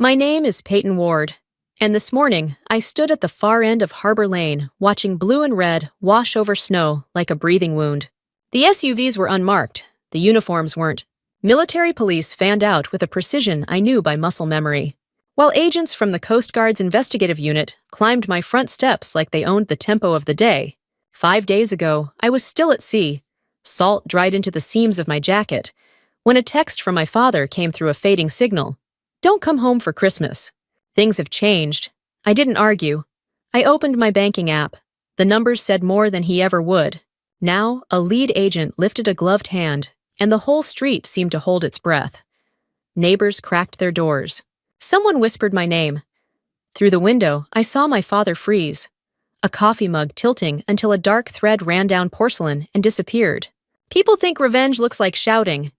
My name is Peyton Ward, and this morning I stood at the far end of Harbor Lane watching blue and red wash over snow like a breathing wound. The SUVs were unmarked, the uniforms weren't. Military police fanned out with a precision I knew by muscle memory, while agents from the Coast Guard's investigative unit climbed my front steps like they owned the tempo of the day. 5 days ago, I was still at sea, salt dried into the seams of my jacket, when a text from my father came through a fading signal. "Don't come home for Christmas." Things have changed. I didn't argue. I opened my banking app. The numbers said more than he ever would. Now, a lead agent lifted a gloved hand, and the whole street seemed to hold its breath. Neighbors cracked their doors. Someone whispered my name. Through the window, I saw my father freeze, a coffee mug tilting until a dark thread ran down porcelain and disappeared. People think revenge looks like shouting.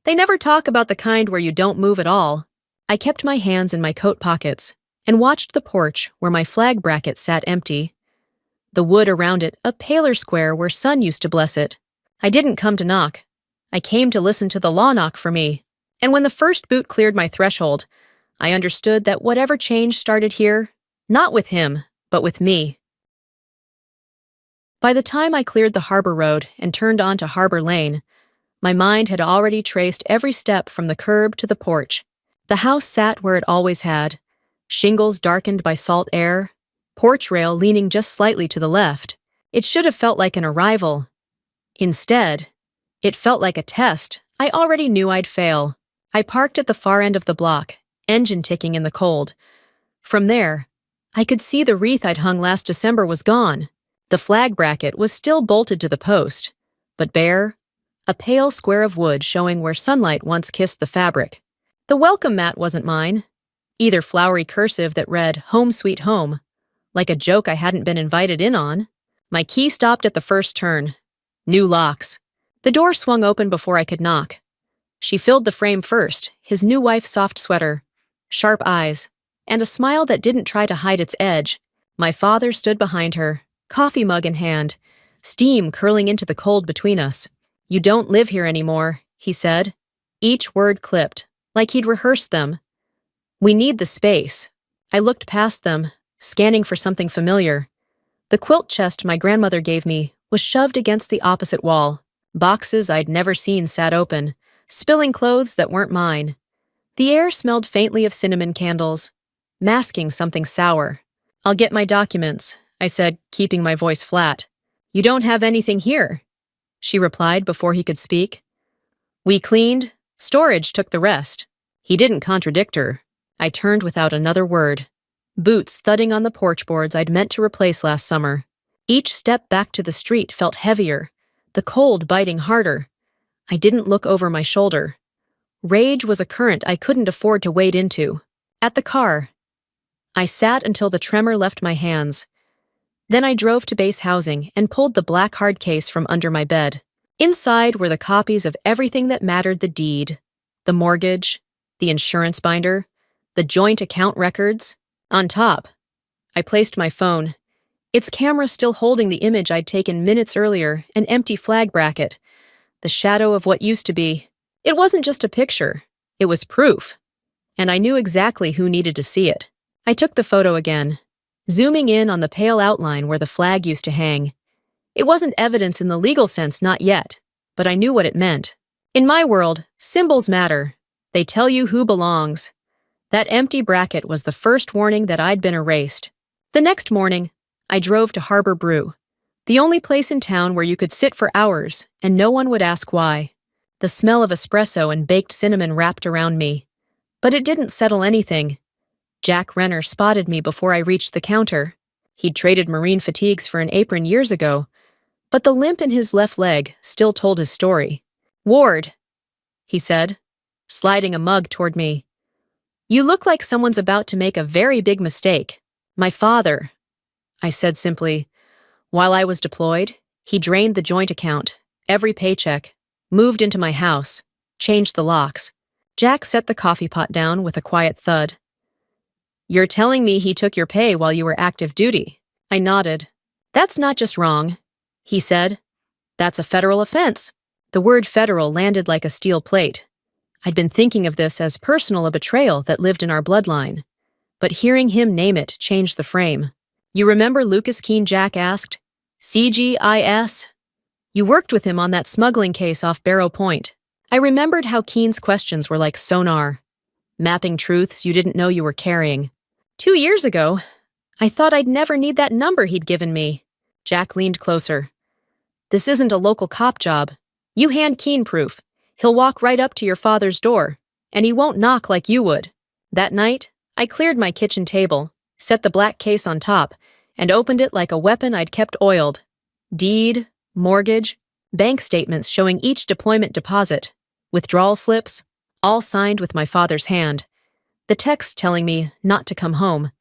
They never talk about the kind where you don't move at all. I kept my hands in my coat pockets and watched the porch where my flag bracket sat empty. The wood around it a paler square where sun used to bless it. I didn't come to knock. I came to listen to the law knock for me. And when the first boot cleared my threshold, I understood that whatever change started here, not with him, but with me. By the time I cleared the Harbor Road and turned onto Harbor Lane, my mind had already traced every step from the curb to the porch. The house sat where it always had, shingles darkened by salt air, porch rail leaning just slightly to the left. It should have felt like an arrival. Instead, it felt like a test I already knew I'd fail. I parked at the far end of the block, engine ticking in the cold. From there, I could see the wreath I'd hung last December was gone. The flag bracket was still bolted to the post, but bare, a pale square of wood showing where sunlight once kissed the fabric. The welcome mat wasn't mine, either flowery cursive that read "Home Sweet Home," like a joke I hadn't been invited in on. My key stopped at the first turn. New locks. The door swung open before I could knock. She filled the frame first, his new wife's soft sweater, sharp eyes, and a smile that didn't try to hide its edge. My father stood behind her, coffee mug in hand, steam curling into the cold between us. "You don't live here anymore," he said, each word clipped, like he'd rehearsed them. "We need the space." I looked past them, scanning for something familiar. The quilt chest my grandmother gave me was shoved against the opposite wall. Boxes I'd never seen sat open, spilling clothes that weren't mine. The air smelled faintly of cinnamon candles, masking something sour. "I'll get my documents," I said, keeping my voice flat. "You don't have anything here," she replied before he could speak. "We cleaned. Storage took the rest." He didn't contradict her. I turned without another word. Boots thudding on the porch boards I'd meant to replace last summer. Each step back to the street felt heavier, the cold biting harder. I didn't look over my shoulder. Rage was a current I couldn't afford to wade into. At the car, I sat until the tremor left my hands. Then I drove to base housing and pulled the black hard case from under my bed. Inside were the copies of everything that mattered: the deed, the mortgage, the insurance binder, the joint account records. On top, I placed my phone, its camera still holding the image I'd taken minutes earlier, an empty flag bracket, the shadow of what used to be. It wasn't just a picture, it was proof, and I knew exactly who needed to see it. I took the photo again, zooming in on the pale outline where the flag used to hang. It wasn't evidence in the legal sense, not yet, but I knew what it meant. In my world, symbols matter. They tell you who belongs. That empty bracket was the first warning that I'd been erased. The next morning, I drove to Harbor Brew, the only place in town where you could sit for hours and no one would ask why. The smell of espresso and baked cinnamon wrapped around me. But it didn't settle anything. Jack Renner spotted me before I reached the counter. He'd traded marine fatigues for an apron years ago, but the limp in his left leg still told his story. "Ward," he said, sliding a mug toward me. "You look like someone's about to make a very big mistake." "My father," I said simply. "While I was deployed, he drained the joint account, every paycheck, moved into my house, changed the locks." Jack set the coffee pot down with a quiet thud. "You're telling me he took your pay while you were active duty?" I nodded. "That's not just wrong," he said. "That's a federal offense." The word federal landed like a steel plate. I'd been thinking of this as personal a betrayal that lived in our bloodline, but hearing him name it changed the frame. "You remember Lucas Keene?" Jack asked. "CGIS? You worked with him on that smuggling case off Barrow Point." I remembered how Keene's questions were like sonar, mapping truths you didn't know you were carrying. 2 years ago, I thought I'd never need that number he'd given me. Jack leaned closer. "This isn't a local cop job. You hand Keene proof. He'll walk right up to your father's door, and he won't knock like you would." That night, I cleared my kitchen table, set the black case on top, and opened it like a weapon I'd kept oiled. Deed, mortgage, bank statements showing each deployment deposit, withdrawal slips, all signed with my father's hand. The text telling me not to come home.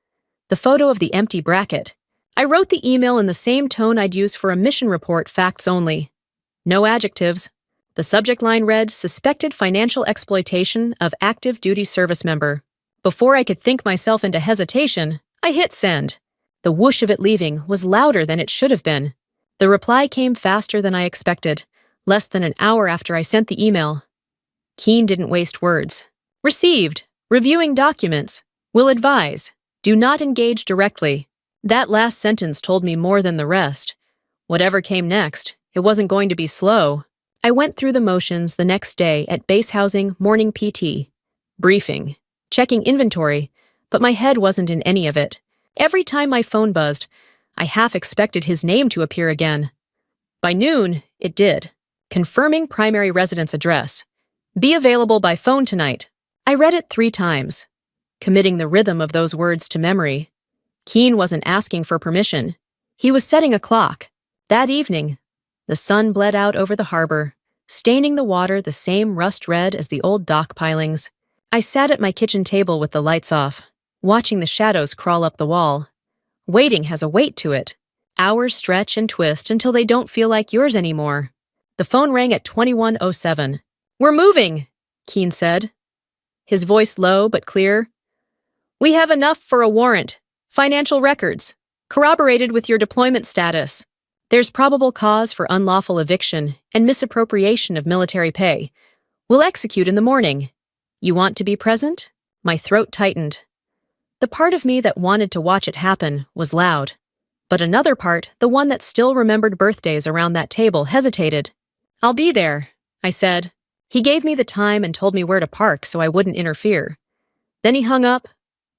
The photo of the empty bracket. I wrote the email in the same tone I'd use for a mission report, facts only. No adjectives. The subject line read, "Suspected financial exploitation of active duty service member." Before I could think myself into hesitation, I hit send. The whoosh of it leaving was louder than it should have been. The reply came faster than I expected, less than an hour after I sent the email. Keene didn't waste words. "Received. Reviewing documents. Will advise. Do not engage directly." That last sentence told me more than the rest. Whatever came next, it wasn't going to be slow. I went through the motions the next day at base housing morning PT. Briefing. Checking inventory, but my head wasn't in any of it. Every time my phone buzzed, I half expected his name to appear again. By noon, it did. Confirming primary residence address. Be available by phone tonight. I read it 3 times, committing the rhythm of those words to memory. Keene wasn't asking for permission. He was setting a clock. That evening, the sun bled out over the harbor, staining the water the same rust red as the old dock pilings. I sat at my kitchen table with the lights off, watching the shadows crawl up the wall. Waiting has a weight to it. Hours stretch and twist until they don't feel like yours anymore. The phone rang at 21:07. "We're moving," Keene said, his voice low but clear. "We have enough for a warrant. Financial records, corroborated with your deployment status. There's probable cause for unlawful eviction and misappropriation of military pay. We'll execute in the morning. You want to be present?" My throat tightened. The part of me that wanted to watch it happen was loud. But another part, the one that still remembered birthdays around that table, hesitated. "I'll be there," I said. He gave me the time and told me where to park so I wouldn't interfere. Then he hung up.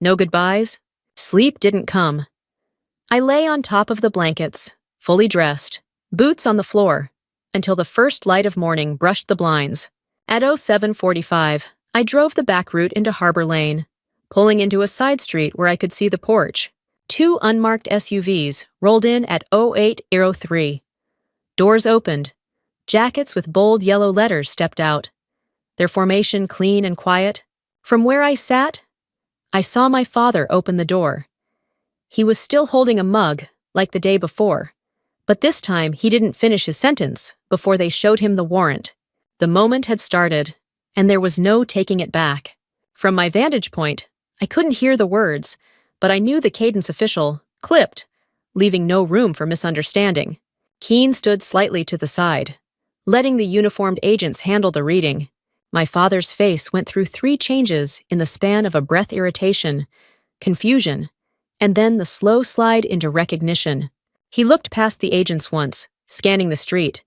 No goodbyes. Sleep didn't come. I lay on top of the blankets, fully dressed, boots on the floor, until the first light of morning brushed the blinds. At 07:45, I drove the back route into Harbor Lane, pulling into a side street where I could see the porch. 2 unmarked SUVs rolled in at 08:03. Doors opened. Jackets with bold yellow letters stepped out, their formation clean and quiet. From where I sat, I saw my father open the door. He was still holding a mug, like the day before, but this time he didn't finish his sentence before they showed him the warrant. The moment had started, and there was no taking it back. From my vantage point, I couldn't hear the words, but I knew the cadence official clipped, leaving no room for misunderstanding. Keene stood slightly to the side, letting the uniformed agents handle the reading. My father's face went through 3 changes in the span of a breath: irritation, confusion, and then the slow slide into recognition. He looked past the agents once, scanning the street.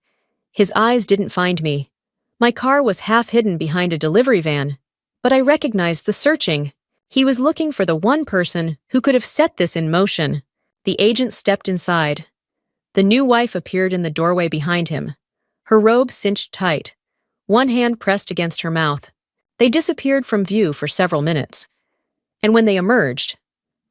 His eyes didn't find me. My car was half hidden behind a delivery van, but I recognized the searching. He was looking for the one person who could have set this in motion. The agent stepped inside. The new wife appeared in the doorway behind him, her robe cinched tight, one hand pressed against her mouth. They disappeared from view for several minutes. And when they emerged,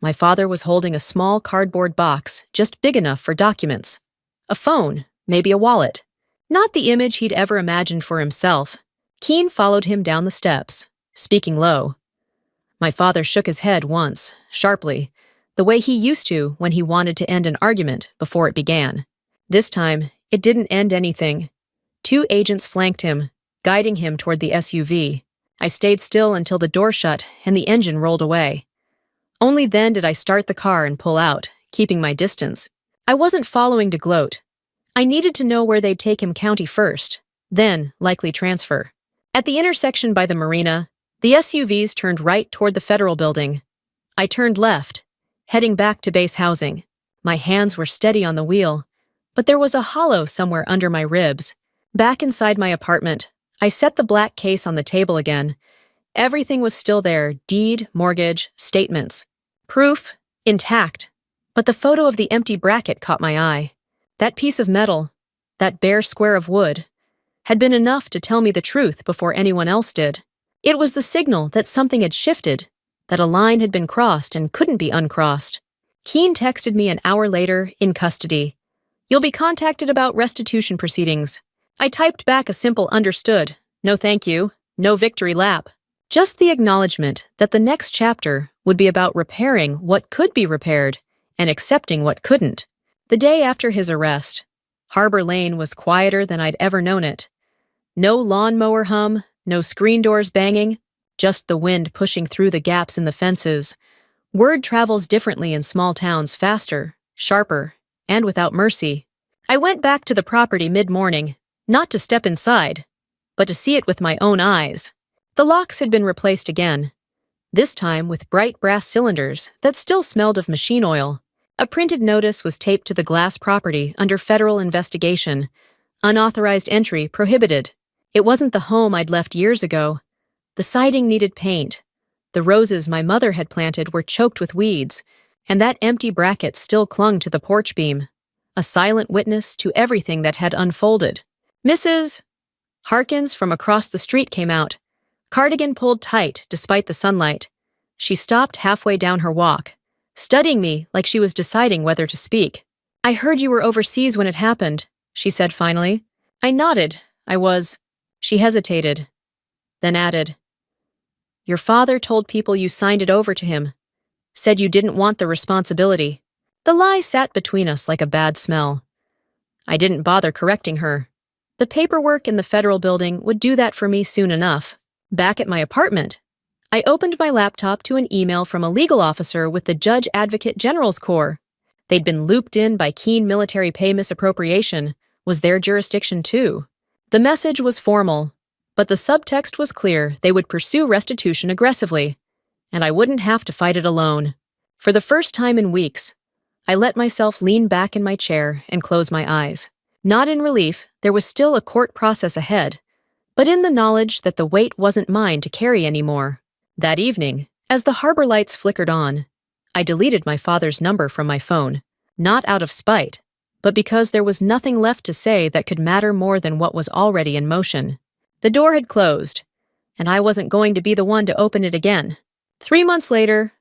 my father was holding a small cardboard box just big enough for documents. A phone, maybe a wallet. Not the image he'd ever imagined for himself. Keene followed him down the steps, speaking low. My father shook his head once, sharply, the way he used to when he wanted to end an argument before it began. This time, it didn't end anything. 2 agents flanked him, guiding him toward the SUV. I stayed still until the door shut and the engine rolled away. Only then did I start the car and pull out, keeping my distance. I wasn't following to gloat. I needed to know where they'd take him county first, then likely transfer. At the intersection by the marina, the SUVs turned right toward the federal building. I turned left, heading back to base housing. My hands were steady on the wheel, but there was a hollow somewhere under my ribs. Back inside my apartment, I set the black case on the table again. Everything was still there: deed, mortgage, statements. Proof, intact. But the photo of the empty bracket caught my eye. That piece of metal, that bare square of wood, had been enough to tell me the truth before anyone else did. It was the signal that something had shifted, that a line had been crossed and couldn't be uncrossed. Keene texted me an hour later, in custody. "You'll be contacted about restitution proceedings." I typed back a simple "understood," "no thank you," no victory lap. Just the acknowledgement that the next chapter would be about repairing what could be repaired and accepting what couldn't. The day after his arrest, Harbor Lane was quieter than I'd ever known it. No lawnmower hum, no screen doors banging, just the wind pushing through the gaps in the fences. Word travels differently in small towns, faster, sharper, and without mercy. I went back to the property mid-morning, not to step inside, but to see it with my own eyes. The locks had been replaced again, this time with bright brass cylinders that still smelled of machine oil. A printed notice was taped to the glass property under federal investigation. Unauthorized entry prohibited. It wasn't the home I'd left years ago. The siding needed paint. The roses my mother had planted were choked with weeds, and that empty bracket still clung to the porch beam, a silent witness to everything that had unfolded. "Mrs. Harkins from across the street came out, cardigan pulled tight despite the sunlight. She stopped halfway down her walk, studying me like she was deciding whether to speak. "I heard you were overseas when it happened," she said finally. I nodded. I was. She hesitated, then added, "Your father told people you signed it over to him, said you didn't want the responsibility." The lie sat between us like a bad smell. I didn't bother correcting her. The paperwork in the federal building would do that for me soon enough. Back at my apartment, I opened my laptop to an email from a legal officer with the Judge Advocate General's Corps. They'd been looped in by Keene military pay misappropriation. Was their jurisdiction too? The message was formal, but the subtext was clear: they would pursue restitution aggressively, and I wouldn't have to fight it alone. For the first time in weeks, I let myself lean back in my chair and close my eyes. Not in relief, there was still a court process ahead, but in the knowledge that the weight wasn't mine to carry anymore. That evening, as the harbor lights flickered on, I deleted my father's number from my phone, not out of spite, but because there was nothing left to say that could matter more than what was already in motion. The door had closed, and I wasn't going to be the one to open it again. 3 months later,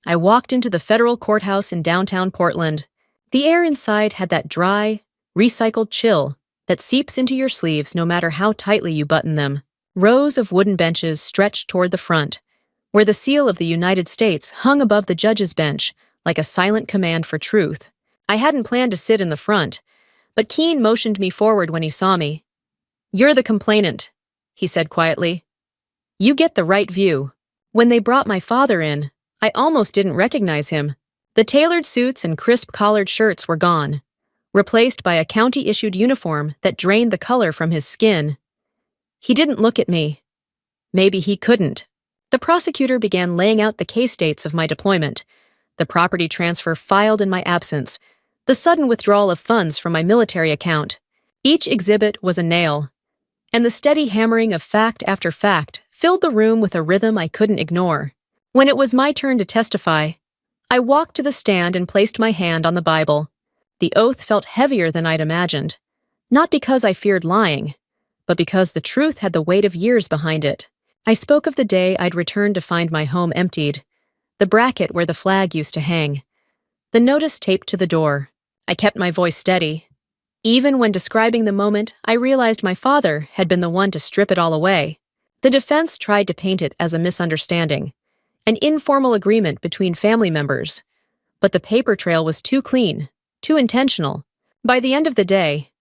I walked into the federal courthouse in downtown Portland. The air inside had that dry, recycled chill that seeps into your sleeves no matter how tightly you button them. Rows of wooden benches stretched toward the front, where the seal of the United States hung above the judge's bench like a silent command for truth. I hadn't planned to sit in the front, but Keene motioned me forward when he saw me. "You're the complainant," he said quietly. "You get the right view." When they brought my father in, I almost didn't recognize him. The tailored suits and crisp collared shirts were gone, replaced by a county-issued uniform that drained the color from his skin. He didn't look at me. Maybe he couldn't. The prosecutor began laying out the case dates of my deployment, the property transfer filed in my absence, the sudden withdrawal of funds from my military account. Each exhibit was a nail, and the steady hammering of fact after fact filled the room with a rhythm I couldn't ignore. When it was my turn to testify, I walked to the stand and placed my hand on the Bible. The oath felt heavier than I'd imagined, not because I feared lying, but because the truth had the weight of years behind it. I spoke of the day I'd returned to find my home emptied, the bracket where the flag used to hang, the notice taped to the door. I kept my voice steady. Even when describing the moment, I realized my father had been the one to strip it all away. The defense tried to paint it as a misunderstanding, an informal agreement between family members, but the paper trail was too clean, too intentional. By the end of the day,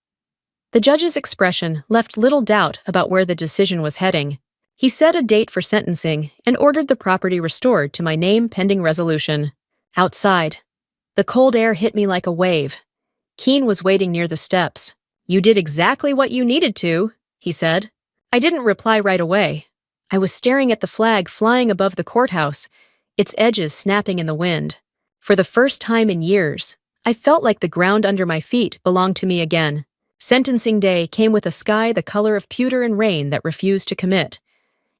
the judge's expression left little doubt about where the decision was heading. He set a date for sentencing and ordered the property restored to my name pending resolution. Outside, the cold air hit me like a wave. Keene was waiting near the steps. "You did exactly what you needed to," he said. I didn't reply right away. I was staring at the flag flying above the courthouse, its edges snapping in the wind. For the first time in years, I felt like the ground under my feet belonged to me again. Sentencing day came with a sky the color of pewter and rain that refused to commit,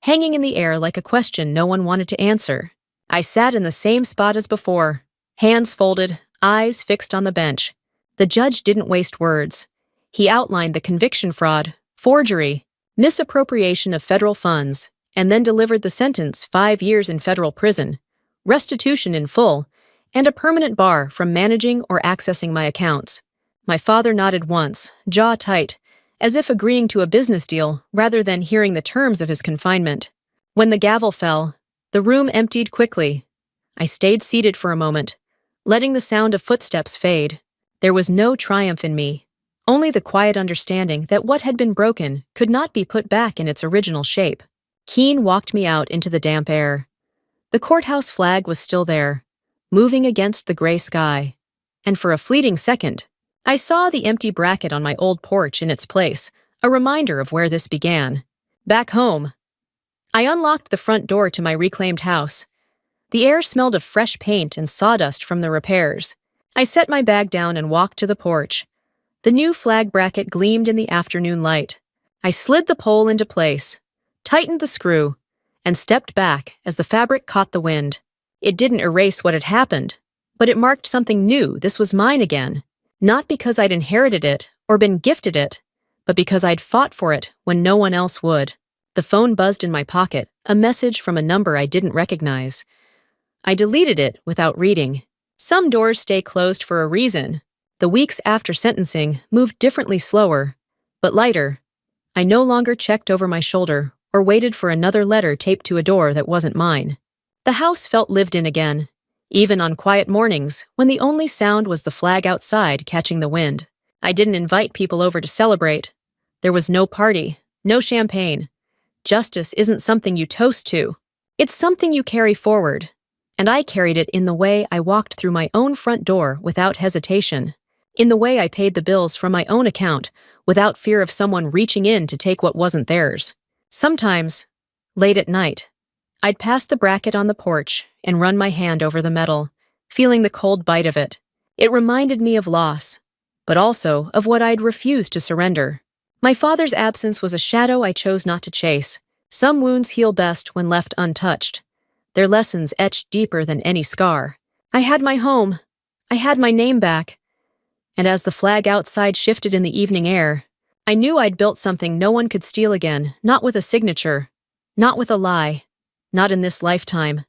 hanging in the air like a question no one wanted to answer. I sat in the same spot as before, hands folded, eyes fixed on the bench. The judge didn't waste words. He outlined the conviction fraud, forgery, misappropriation of federal funds, and then delivered the sentence: 5 years in federal prison, restitution in full, and a permanent bar from managing or accessing my accounts. My father nodded once, jaw tight, as if agreeing to a business deal rather than hearing the terms of his confinement. When the gavel fell, the room emptied quickly. I stayed seated for a moment, letting the sound of footsteps fade. There was no triumph in me, only the quiet understanding that what had been broken could not be put back in its original shape. Keene walked me out into the damp air. The courthouse flag was still there, moving against the gray sky. And for a fleeting second, I saw the empty bracket on my old porch in its place, a reminder of where this began. Back home. I unlocked the front door to my reclaimed house. The air smelled of fresh paint and sawdust from the repairs. I set my bag down and walked to the porch. The new flag bracket gleamed in the afternoon light. I slid the pole into place, tightened the screw, and stepped back as the fabric caught the wind. It didn't erase what had happened, but it marked something new. This was mine again. Not because I'd inherited it or been gifted it, but because I'd fought for it when no one else would. The phone buzzed in my pocket, a message from a number I didn't recognize. I deleted it without reading. Some doors stay closed for a reason. The weeks after sentencing moved differently, slower, but lighter. I no longer checked over my shoulder or waited for another letter taped to a door that wasn't mine. The house felt lived in again, even on quiet mornings when the only sound was the flag outside catching the wind. I didn't invite people over to celebrate. There was no party, no champagne. Justice isn't something you toast to. It's something you carry forward. And I carried it in the way I walked through my own front door without hesitation, in the way I paid the bills from my own account without fear of someone reaching in to take what wasn't theirs. Sometimes, late at night, I'd pass the bracket on the porch and run my hand over the metal, feeling the cold bite of it. It reminded me of loss, but also of what I'd refused to surrender. My father's absence was a shadow I chose not to chase. Some wounds heal best when left untouched, their lessons etched deeper than any scar. I had my home. I had my name back. And as the flag outside shifted in the evening air, I knew I'd built something no one could steal again, not with a signature, not with a lie, not in this lifetime.